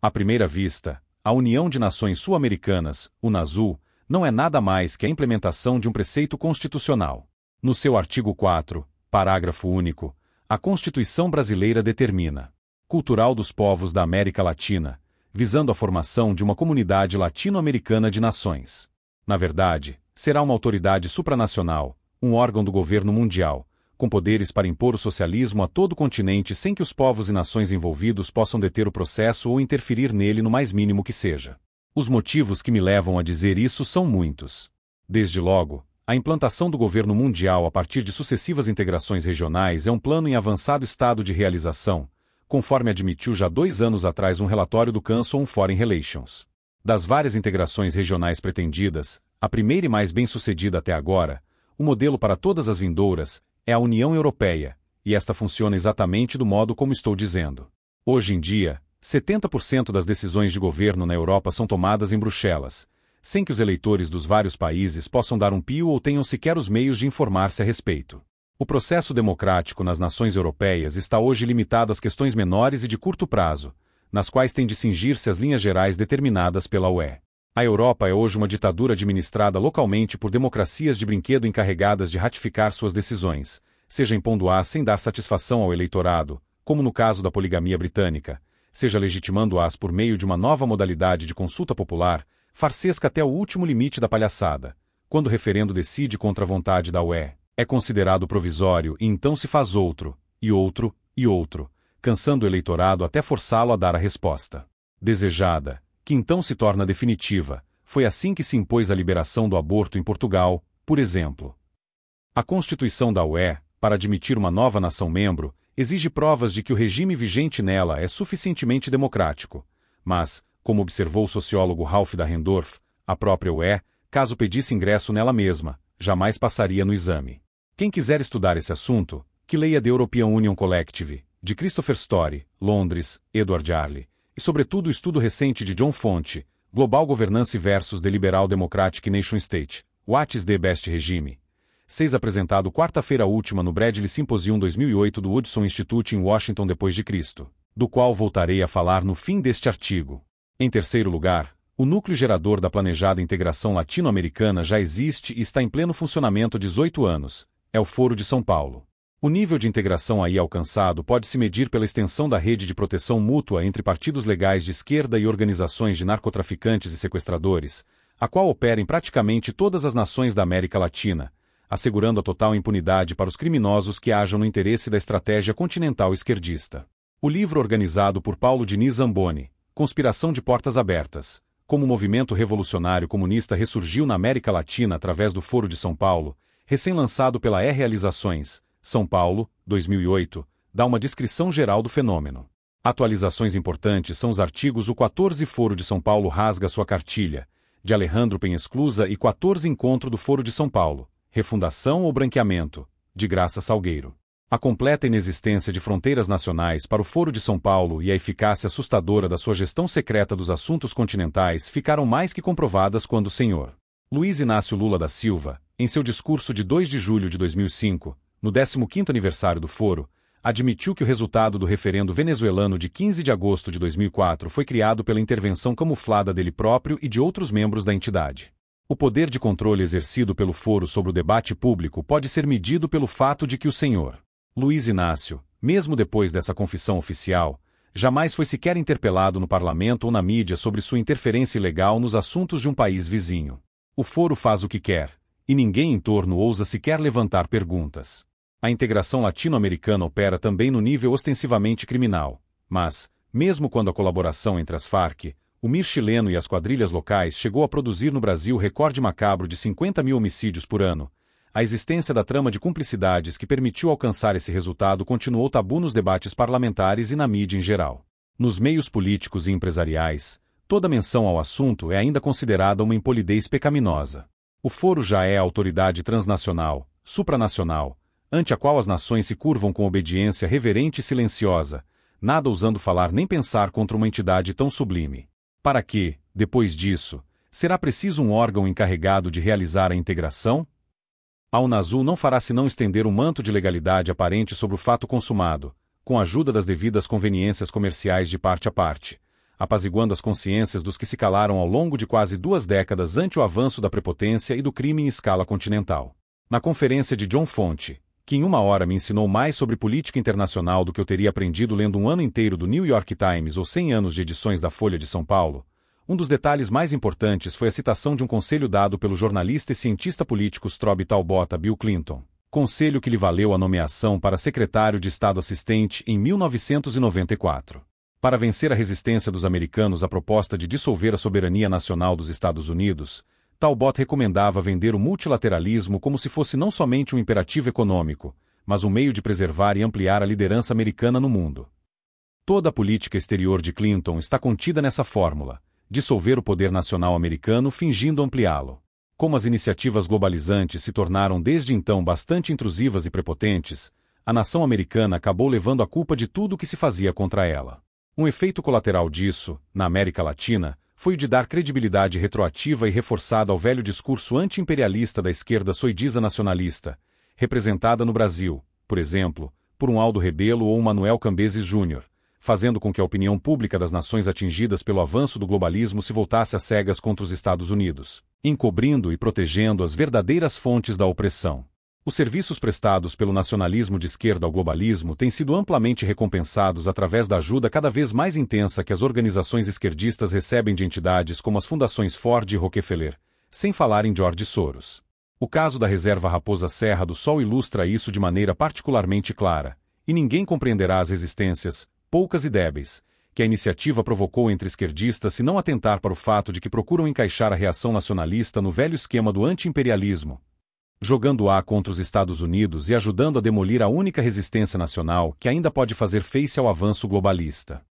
À primeira vista, a União de Nações Sul-Americanas, UNASUL, não é nada mais que a implementação de um preceito constitucional. No seu artigo 4, parágrafo único, a Constituição brasileira determina: cultural dos povos da América Latina, visando a formação de uma comunidade latino-americana de nações. Na verdade, será uma autoridade supranacional, um órgão do governo mundial, com poderes para impor o socialismo a todo o continente sem que os povos e nações envolvidos possam deter o processo ou interferir nele no mais mínimo que seja. Os motivos que me levam a dizer isso são muitos. Desde logo, a implantação do governo mundial a partir de sucessivas integrações regionais é um plano em avançado estado de realização, conforme admitiu já 2 anos atrás um relatório do Council on Foreign Relations. Das várias integrações regionais pretendidas, a primeira e mais bem-sucedida até agora, o modelo para todas as vindouras, é a União Europeia, e esta funciona exatamente do modo como estou dizendo. Hoje em dia, 70% das decisões de governo na Europa são tomadas em Bruxelas, sem que os eleitores dos vários países possam dar um pio ou tenham sequer os meios de informar-se a respeito. O processo democrático nas nações europeias está hoje limitado às questões menores e de curto prazo, nas quais têm de cingir-se as linhas gerais determinadas pela UE. A Europa é hoje uma ditadura administrada localmente por democracias de brinquedo encarregadas de ratificar suas decisões, seja impondo-as sem dar satisfação ao eleitorado, como no caso da poligamia britânica, seja legitimando-as por meio de uma nova modalidade de consulta popular, farsesca até o último limite da palhaçada. Quando o referendo decide contra a vontade da UE, é considerado provisório e então se faz outro, e outro, e outro, cansando o eleitorado até forçá-lo a dar a resposta desejada, que então se torna definitiva. Foi assim que se impôs a liberação do aborto em Portugal, por exemplo. A Constituição da UE, para admitir uma nova nação-membro, exige provas de que o regime vigente nela é suficientemente democrático. Mas, como observou o sociólogo Ralph Dahrendorf, a própria UE, caso pedisse ingresso nela mesma, jamais passaria no exame. Quem quiser estudar esse assunto, que leia The European Union Collective, de Christopher Story, Londres, Edward Jarley, e sobretudo o estudo recente de John Fonte, Global Governance vs. The Liberal Democratic Nation State, What is the Best Regime? 6 apresentado quarta-feira última no Bradley Symposium 2008 do Hudson Institute em Washington depois de Cristo, do qual voltarei a falar no fim deste artigo. Em terceiro lugar, o núcleo gerador da planejada integração latino-americana já existe e está em pleno funcionamento há 18 anos, é o Foro de São Paulo. O nível de integração aí alcançado pode se medir pela extensão da rede de proteção mútua entre partidos legais de esquerda e organizações de narcotraficantes e sequestradores, a qual opera em praticamente todas as nações da América Latina, assegurando a total impunidade para os criminosos que hajam no interesse da estratégia continental esquerdista. O livro organizado por Paulo Diniz Zamboni, Conspiração de Portas Abertas, como o movimento revolucionário comunista ressurgiu na América Latina através do Foro de São Paulo, recém-lançado pela Realizações, São Paulo, 2008, dá uma descrição geral do fenômeno. Atualizações importantes são os artigos O 14 Foro de São Paulo rasga sua cartilha, de Alejandro Penhesclusa e 14 Encontro do Foro de São Paulo, Refundação ou Branqueamento, de Graça Salgueiro. A completa inexistência de fronteiras nacionais para o Foro de São Paulo e a eficácia assustadora da sua gestão secreta dos assuntos continentais ficaram mais que comprovadas quando o Sr. Luiz Inácio Lula da Silva, em seu discurso de 2 de julho de 2005, no 15º aniversário do Foro, admitiu que o resultado do referendo venezuelano de 15 de agosto de 2004 foi criado pela intervenção camuflada dele próprio e de outros membros da entidade. O poder de controle exercido pelo Foro sobre o debate público pode ser medido pelo fato de que o Sr. Luiz Inácio, mesmo depois dessa confissão oficial, jamais foi sequer interpelado no parlamento ou na mídia sobre sua interferência ilegal nos assuntos de um país vizinho. O Foro faz o que quer, e ninguém em torno ousa sequer levantar perguntas. A integração latino-americana opera também no nível ostensivamente criminal, mas, mesmo quando a colaboração entre as Farc, o MIR chileno e as quadrilhas locais chegou a produzir no Brasil recorde macabro de 50 mil homicídios por ano, a existência da trama de cumplicidades que permitiu alcançar esse resultado continuou tabu nos debates parlamentares e na mídia em geral. Nos meios políticos e empresariais, toda menção ao assunto é ainda considerada uma impolidez pecaminosa. O Foro já é a autoridade transnacional, supranacional, ante a qual as nações se curvam com obediência reverente e silenciosa, nada ousando falar nem pensar contra uma entidade tão sublime. Para que, depois disso, será preciso um órgão encarregado de realizar a integração? A UNASUL não fará senão estender um manto de legalidade aparente sobre o fato consumado, com a ajuda das devidas conveniências comerciais de parte a parte, apaziguando as consciências dos que se calaram ao longo de quase 2 décadas ante o avanço da prepotência e do crime em escala continental. Na conferência de John Fonte, que em 1 hora me ensinou mais sobre política internacional do que eu teria aprendido lendo um ano inteiro do New York Times ou 100 anos de edições da Folha de São Paulo, um dos detalhes mais importantes foi a citação de um conselho dado pelo jornalista e cientista político Strobe Talbot a Bill Clinton, conselho que lhe valeu a nomeação para secretário de Estado assistente em 1994. Para vencer a resistência dos americanos à proposta de dissolver a soberania nacional dos Estados Unidos, Talbot recomendava vender o multilateralismo como se fosse não somente um imperativo econômico, mas um meio de preservar e ampliar a liderança americana no mundo. Toda a política exterior de Clinton está contida nessa fórmula: dissolver o poder nacional americano fingindo ampliá-lo. Como as iniciativas globalizantes se tornaram desde então bastante intrusivas e prepotentes, a nação americana acabou levando a culpa de tudo o que se fazia contra ela. Um efeito colateral disso, na América Latina, foi o de dar credibilidade retroativa e reforçada ao velho discurso anti-imperialista da esquerda soidisa nacionalista, representada no Brasil, por exemplo, por um Aldo Rebelo ou um Manuel Cambeses Júnior, fazendo com que a opinião pública das nações atingidas pelo avanço do globalismo se voltasse às cegas contra os Estados Unidos, encobrindo e protegendo as verdadeiras fontes da opressão. Os serviços prestados pelo nacionalismo de esquerda ao globalismo têm sido amplamente recompensados através da ajuda cada vez mais intensa que as organizações esquerdistas recebem de entidades como as fundações Ford e Rockefeller, sem falar em George Soros. O caso da reserva Raposa Serra do Sol ilustra isso de maneira particularmente clara, e ninguém compreenderá as resistências, poucas e débeis, que a iniciativa provocou entre esquerdistas se não atentar para o fato de que procuram encaixar a reação nacionalista no velho esquema do anti-imperialismo, jogando-a contra os Estados Unidos e ajudando a demolir a única resistência nacional que ainda pode fazer face ao avanço globalista.